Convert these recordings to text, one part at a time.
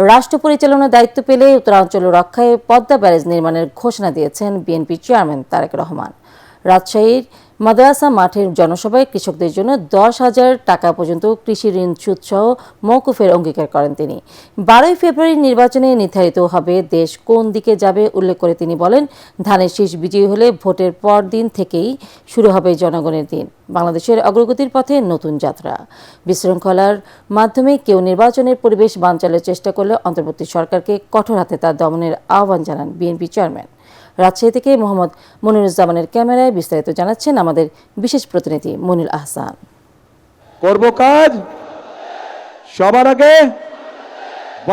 রাষ্ট্র পরিচালনার দায়িত্ব পেলে উত্তরাঞ্চল রক্ষায় পদ্মা ব্যারেজ নির্মাণের ঘোষণা দিয়েছেন বিএনপি চেয়ারম্যান তারেক রহমান। রাজশাহীর মাদ্রাসা মাঠের জনসভায় কৃষকদের জন্য 10,000 টাকা পর্যন্ত কৃষি ঋণ সুদসহ মওকুফের অঙ্গীকার করেন তিনি। 12 ফেব্রুয়ারি নির্বাচনে নির্ধারিত হবে দেশ কোন দিকে যাবে উল্লেখ করে তিনি বলেন, ধানের শীষ বিজয়ী হলে ভোটের পর দিন থেকেই শুরু হবে জনগণের দিন, বাংলাদেশের অগ্রগতির পথে নতুন যাত্রা। বিশৃঙ্খলার মাধ্যমে কেউ নির্বাচনের পরিবেশ বানচালের চেষ্টা করলে অন্তর্বর্তী সরকারকে কঠোর হাতে তা দমনের আহ্বান জানান বিএনপি চেয়ারম্যান। রাজশাহী থেকে মোহাম্মদ মনিরুজ্জামানের ক্যামেরায় বিস্তারিত জানাচ্ছেন আমাদের বিশেষ প্রতিনিধি মনির আহসান। করব কাজ সবার আগে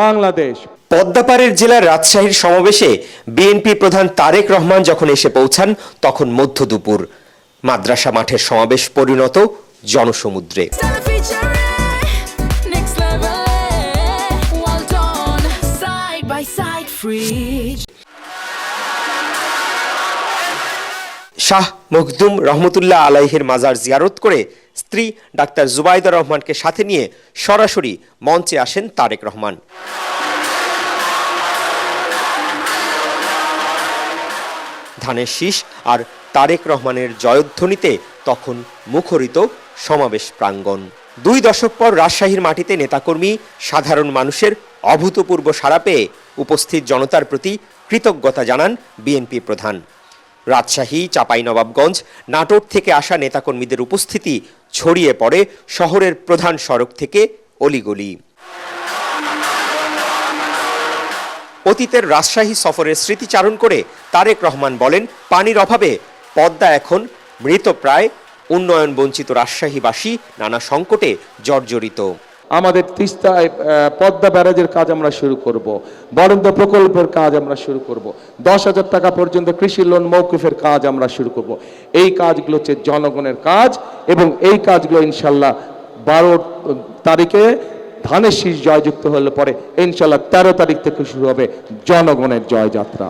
বাংলাদেশ। পদ্মাপাড়ের জেলার রাজশাহীর সমাবেশে বিএনপি প্রধান তারেক রহমান যখন এসে পৌঁছান তখন মধ্য দুপুর। মাদ্রাসা মাঠের সমাবেশ পরিণত জনসমুদ্রে। শাহ মখদুম রহমতুল্লাহ আলাইহির মাজার জিয়ারত করে স্ত্রী ডাক্তার জুবাইদা রহমানকে সাথে নিয়ে সরাসরি মঞ্চে আসেন তারেক রহমান। ধানের শীষ আর তারেক রহমানের জয়ধ্বনিতে তখন মুখরিত সমাবেশ প্রাঙ্গণ। 2 দশক পর রাজশাহীর মাটিতে নেতাকর্মী সাধারণ মানুষের অভূতপূর্ব সাড়া পেয়ে উপস্থিত জনতার প্রতি কৃতজ্ঞতা জানান বিএনপি প্রধান। রাজশাহী, চাঁপাইনবাবগঞ্জ, নাটোর থেকে আসা নেতাকর্মীদের উপস্থিতি ছড়িয়ে পড়ে শহরের প্রধান সড়ক থেকে অলিগলি। অতীতের রাজশাহী সফরের স্মৃতিচারণ করে তারেক রহমান বলেন, পানির অভাবে পদ্মা এখন মৃতপ্রায়, উন্নয়ন বঞ্চিত রাজশাহীবাসী নানা সংকটে জর্জরিত। আমাদের তিস্তায় পদ্মা ব্যারাজের কাজ আমরা শুরু করব, বরেন্দ্র প্রকল্পের কাজ আমরা শুরু করব, 10,000 টাকা পর্যন্ত কৃষি লোন মওকুফের কাজ আমরা শুরু করব। এই কাজগুলো হচ্ছে জনগণের কাজ এবং এই কাজগুলো ইনশাল্লাহ 12 তারিখে ধানের শীষ জয়যুক্ত হলে পরে ইনশাল্লাহ 13 তারিখ থেকে শুরু হবে জনগণের জয়যাত্রা।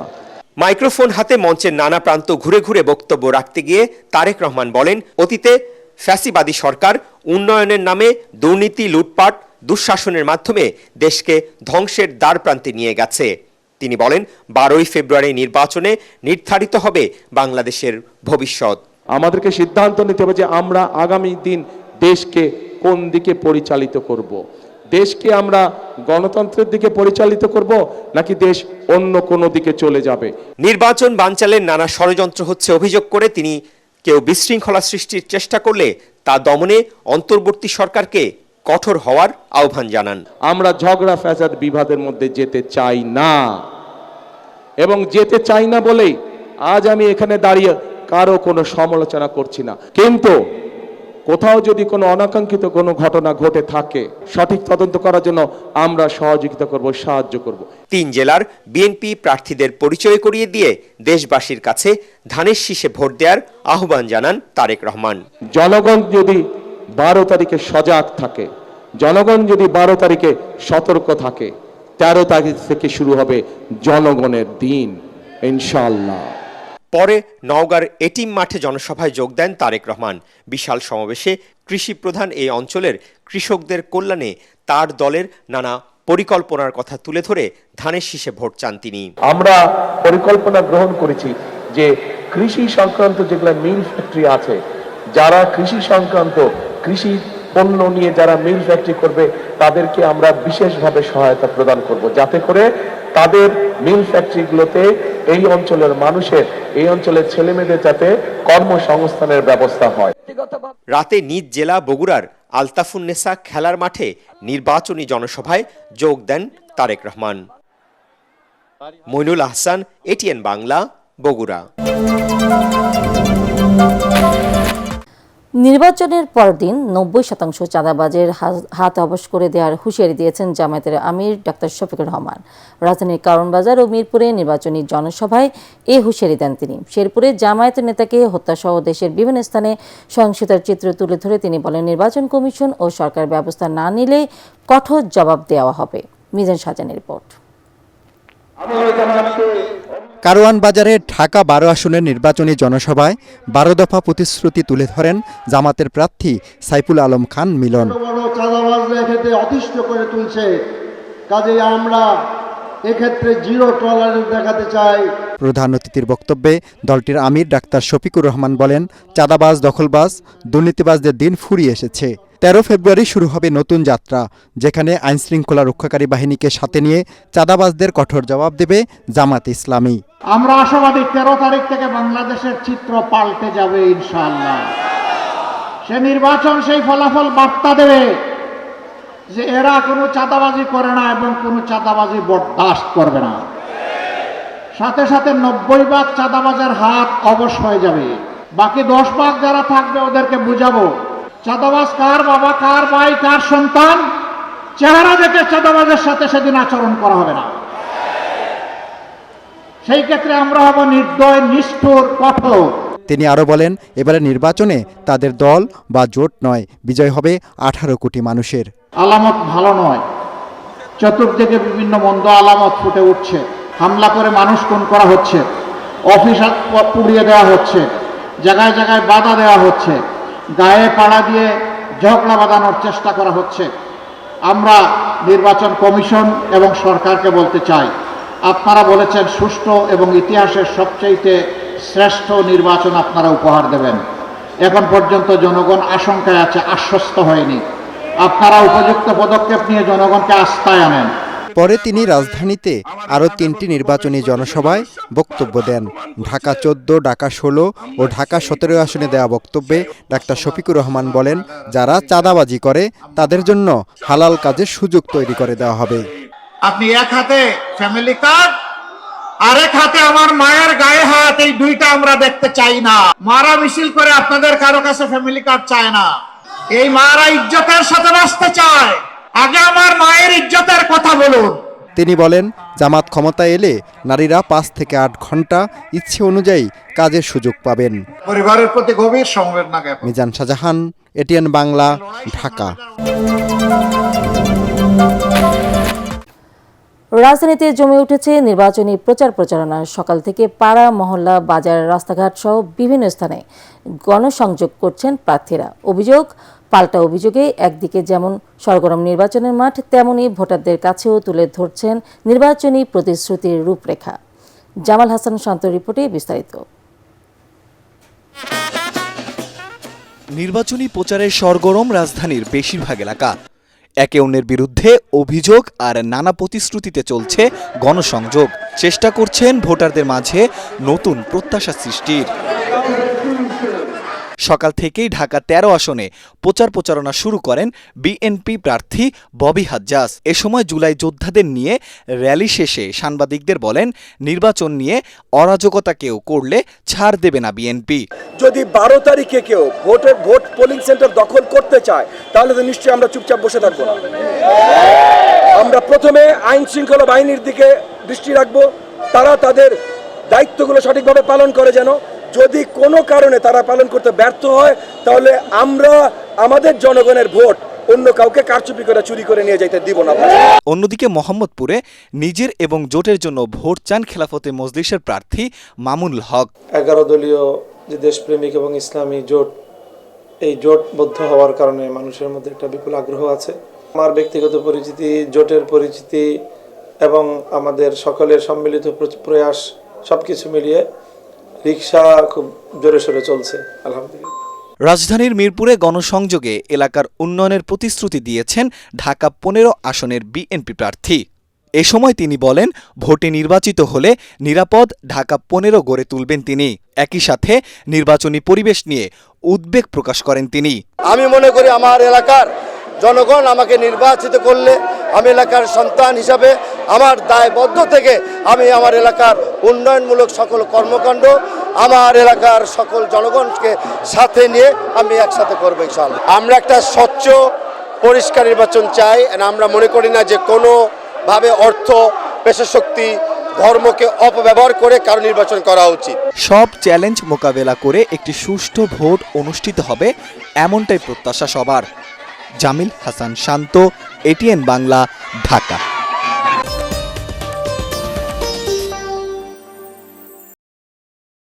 মাইক্রোফোন হাতে মঞ্চের নানা প্রান্ত ঘুরে ঘুরে বক্তব্য রাখতে গিয়ে তারেক রহমান বলেন, অতীতে ফ্যাসিবাদী সরকার উন্নয়নের নামে দুর্নীতি, লুটপাট, দুঃশাসনের মাধ্যমে দেশকে ধ্বংসের দ্বারপ্রান্তে নিয়ে গেছে। তিনি বলেন, 12 ফেব্রুয়ারি নির্বাচনে নির্ধারিত হবে বাংলাদেশের ভবিষ্যৎ। আমাদেরকে সিদ্ধান্ত নিতে হবে যে আমরা আগামী দিন দেশকে কোন দিকে পরিচালিত করব। দেশকে আমরা গণতন্ত্রের দিকে পরিচালিত করব নাকি দেশ অন্য কোনো দিকে চলে যাবে। নির্বাচন বানচালের নানা ষড়যন্ত্র হচ্ছে অভিযোগ করে তিনি কেউ বিশৃঙ্খলা সৃষ্টির চেষ্টা করলে তা দমনে অন্তর্বর্তী সরকারকে কঠোর হওয়ার আহ্বান জানান। আমরা ঝগড়া ফ্যাসাদ বিবাদের মধ্যে যেতে চাই না এবং যেতে চাই না বলেই আজ আমি এখানে দাঁড়িয়ে কারো কোনো সমালোচনা করছি না, কিন্তু কোথাও যদি কোনো অনাকাঙ্ক্ষিত কোনো ঘটনা ঘটে থাকে সঠিক তদন্ত করার জন্য আমরা সহযোগিতা করব, সাহায্য করব। 3 জেলার বিএনপি প্রার্থীদের পরিচয় করিয়ে দিয়ে দেশবাসীর কাছে ধানের শীষে ভোট দেওয়ার আহ্বান জানান তারেক রহমান। জনগণ যদি 12 তারিখে সজাগ থাকে, জনগণ যদি 12 তারিখে সতর্ক থাকে, 13 তারিখ থেকে শুরু হবে জনগণের দিন ইনশাআল্লাহ। পরে নওগাঁর এটিম মাঠে জনসভায় যোগ দেন তারেক রহমান। বিশাল সমাবেশে কৃষি প্রধান এই অঞ্চলের কৃষকদের কল্যাণে তার দলের নানা পরিকল্পনার কথা তুলে ধরে ধানের শীষে ভোট চান তিনি। আমরা পরিকল্পনা গ্রহণ করেছি যে কৃষি সংক্রান্ত যেগুলো মিল ফ্যাক্টরি আছে, যারা কৃষি সংক্রান্ত কৃষি পণ্য নিয়ে যারা মিল ফ্যাক্টরি করবে তাদেরকে আমরা বিশেষভাবে সহায়তা প্রদান করব, যাতে করে তাদের মিল ফ্যাক্টরিগুলোতে এই অঞ্চলের মানুষের, এই অঞ্চলের ছেলেমেয়েদের যাতে কর্মসংস্থানের ব্যবস্থা হয়। রাতে নিজ জেলা বগুড়ার আলতাফুন্নেসা খেলার মাঠে নির্বাচনী জনসভায় যোগ দেন তারেক রহমান। মইনুল আহসান, এটিএন বাংলা, বগুড়া। নির্বাচনের পরদিন 90% চাঁদাবাজের হাত অবশ করে দেওয়ার হুঁশিয়ারি দিয়েছেন জামায়াতের আমির ডাক্তার শফিকুর রহমান। রাজধানীর কারণ বাজার ও মিরপুরে নির্বাচনী জনসভায় এই হুঁশিয়ারি দেন তিনি। শেরপুরে জামায়াতের নেতাকে হত্যাসহ দেশের বিভিন্ন স্থানে সহিংসতার চিত্র তুলে ধরে তিনি বলেন, নির্বাচন কমিশন ও সরকার ব্যবস্থা না নিলে কঠোর জবাব দেওয়া হবে। মিজান সাজানের রিপোর্ট। কারওয়ান বাজারে ঢাকা 12 আসনের নির্বাচনী জনসভায় 12 দফা প্রতিশ্রুতি তুলে ধরেন জামাতের প্রার্থী সাইফুল আলম খান মিলন। কাজেই আমরা এক্ষেত্রে জিরো টলারেন্স দেখাতে চাই। প্রধান অতিথির বক্তব্যে দলটির আমির ডাক্তার শফিকুর রহমান বলেন, চাঁদাবাজ, দখলবাজ, দুর্নীতিবাজদের দিন ফুরিয়ে এসেছে। 13 ফেব্রুয়ারি শুরু হবে নতুন যাত্রা, যেখানে আইনশৃঙ্খলা রক্ষাকারী বাহিনীকে সাথে নিয়ে চাঁদাবাজদের কঠোর জবাব দেবে জামাত ইসলামী। আমরা আশাবাদী 13 তারিখ থেকে বাংলাদেশের চিত্র পাল্টে যাবে ইনশাআল্লাহ। সে নির্বাচন সেই ফলাফল বার্তা দেবে যে এরা কোনো চাঁদাবাজি করে না এবং কোনো চাঁদাবাজি বরদাস্ত করবে না। সাথে সাথে 90 ভাগ চাঁদাবাজের হাত অবশ হয়ে যাবে। বাকি 10 ভাগ যারা থাকবে ওদেরকে বুঝাবো চাঁদাবাজ কার বাবা, কার ভাই, কার সন্তান, চেহারা দেখে চাঁদাবাজের সাথে সেদিন আচরণ করা হবে না। সেই ক্ষেত্রে আমরা হব নির্দয়, নিষ্ঠুর, কঠোর। তিনি আরও বলেন, এবারে নির্বাচনে তাদের দল বা জোট নয়, বিজয় হবে 18 কোটি মানুষের। আলামত ভালো নয়, চতুর্দিকে বিভিন্ন মন্দ আলামত ফুটে উঠছে। হামলা করে মানুষ খুন করা হচ্ছে, অফিস পুড়িয়ে দেওয়া হচ্ছে, জায়গায় জায়গায় বাধা দেওয়া হচ্ছে, গায়ে পাড়া দিয়ে ঝগড়া বাঁধানোর চেষ্টা করা হচ্ছে। আমরা নির্বাচন কমিশন এবং সরকারকে বলতে চাই, আপনারা বলেছেন সুষ্ঠু এবং ইতিহাসের সবচেয়ে শ্রেষ্ঠ নির্বাচন আপনারা উপহার দেবেন। এখন পর্যন্ত জনগণ আশঙ্কায় আছে, আশ্বস্ত হয়নি। আপনারা উপযুক্ত পদক্ষেপ নিয়ে জনগণকে আস্থায় আনেন। পরে তিনি রাজধানীতে আরও 3টি নির্বাচনী জনসভায় বক্তব্য দেন। ঢাকা 14, ঢাকা 16 ও ঢাকা 17 আসনে দেওয়া বক্তব্যে ডাক্তার শফিকুর রহমান বলেন, যারা চাঁদাবাজি করে তাদের জন্য হালাল কাজের সুযোগ তৈরি করে দেওয়া হবে। আপনি এক হাতে ফ্যামিলি কার্ড, আরেক হাতে আমার মায়ের গায়ে হাত, এই দুইটা আমরা দেখতে চাই না। মারা মিছিল করে আপনাদের কারো কাছে ফ্যামিলি কার্ড চায় না। এই মারা ইজ্জতের সাথে বাঁচতে চায়। আগে আমার মায়ের ইজ্জতের কথা বলুন। তিনি বলেন, জামাত ক্ষমতায় এলে নারীরা 5 থেকে 8 ঘন্টা ইচ্ছে অনুযায়ী কাজের সুযোগ পাবেন। পরিবারের প্রতি গভীর সমবেদনা জ্ঞাপন। মিজান শাহজাহান, এটিএন বাংলা, ঢাকা। রাজধানীতে জমে উঠেছে নির্বাচনী প্রচারণা। সকাল থেকে পাড়া, মহল্লা, বাজার, রাস্তাঘাট সহ বিভিন্ন স্থানে গণসংযোগ করছেন প্রার্থীরা। অভিযোগ পাল্টা অভিযোগে একদিকে যেমন সরগরম নির্বাচনের মাঠ, তেমনি ভোটারদের কাছেও তুলে ধরছেন নির্বাচনী প্রতিশ্রুতির রূপরেখা। জামাল হাসান শান্তর রিপোর্টে বিস্তারিত। নির্বাচনী প্রচারের সরগরম রাজধানীর বেশিরভাগ এলাকা। একে অন্যের বিরুদ্ধে অভিযোগ আর নানা প্রতিশ্রুতিতে চলছে গণসংযোগ। চেষ্টা করছেন ভোটারদের মাঝে নতুন প্রত্যাশা সৃষ্টির। সকাল থেকেই ঢাকা 13 আসনে প্রচারণা শুরু করেন বিএনপি প্রার্থী ববি হাজ্জাজ। এ সময় জুলাই যোদ্ধাদের নিয়ে র্যালি শেষে সাংবাদিকদের বলেন, নির্বাচন নিয়ে অরাজকতা কেউ করলে ছাড় দেবে না বিএনপি। যদি 12 তারিখে কেউ ভোট পোলিং সেন্টার দখল করতে চায়, তাহলে তো নিশ্চয়ই আমরা চুপচাপ বসে থাকবো না। আমরা প্রথমে আইন শৃঙ্খলা বাহিনীর দিকে দৃষ্টি রাখবো, তারা তাদের দায়িত্বগুলো সঠিকভাবে পালন করে। যেন যদি কোনো কারণে তারা পালন করতে ব্যর্থ হয়, তাহলে আমরা আমাদের জনগণের ভোট অন্য কাউকে কারচুপি করে চুরি করে নিয়ে যাইতে দিব না। অন্যদিকে মোহাম্মদপুরে নিজের এবং জোটের জন্য ভোট চান খেলাফতে মজলিসের প্রার্থী মামুনুল হক। 11 দলীয় যে দেশপ্রেমিক এবং ইসলামী জোট, এই জোটবদ্ধ হওয়ার কারণে মানুষের মধ্যে একটা বিপুল আগ্রহ আছে। আমার ব্যক্তিগত পরিচিতি, জোটের পরিচিতি এবং আমাদের সকলের সম্মিলিত প্রয়াস সবকিছু মিলিয়ে রিকশা খুব জোরে সোরে চলছে, আলহামদুলিল্লাহ। রাজধানীর মিরপুরে গণসংযোগে এলাকার উন্নয়নের প্রতিশ্রুতি দিয়েছেন ঢাকা 15 আসনের বিএনপি প্রার্থী। এ সময় তিনি বলেন, ভোটে নির্বাচিত হলে নিরাপদ ঢাকা 15 গড়ে তুলবেন তিনি। একই সাথে নির্বাচনী পরিবেশ নিয়ে উদ্বেগ প্রকাশ করেন তিনি। আমি মনে করি আমার এলাকার জনগণ আমাকে নির্বাচিত করলে আমি এলাকার সন্তান হিসাবে আমার দায়বদ্ধ থেকে আমি আমার এলাকার উন্নয়নমূলক সকল কর্মকাণ্ড আমার এলাকার সকল জনগণকে সাথে নিয়ে আমি একসাথে করবো ইনশাআল্লাহ। আমরা একটা স্বচ্ছ পরিষ্কার নির্বাচন চাই। আমরা মনে করি না যে কোনোভাবে অর্থ, পেশাশক্তি, ধর্মকে অপব্যবহার করে কারো নির্বাচন করা উচিত। সব চ্যালেঞ্জ মোকাবেলা করে একটি সুষ্ঠু ভোট অনুষ্ঠিত হবে, এমনটাই প্রত্যাশা সবার। জামিল হাসান শান্ত, এটিএন বাংলা, ঢাকা।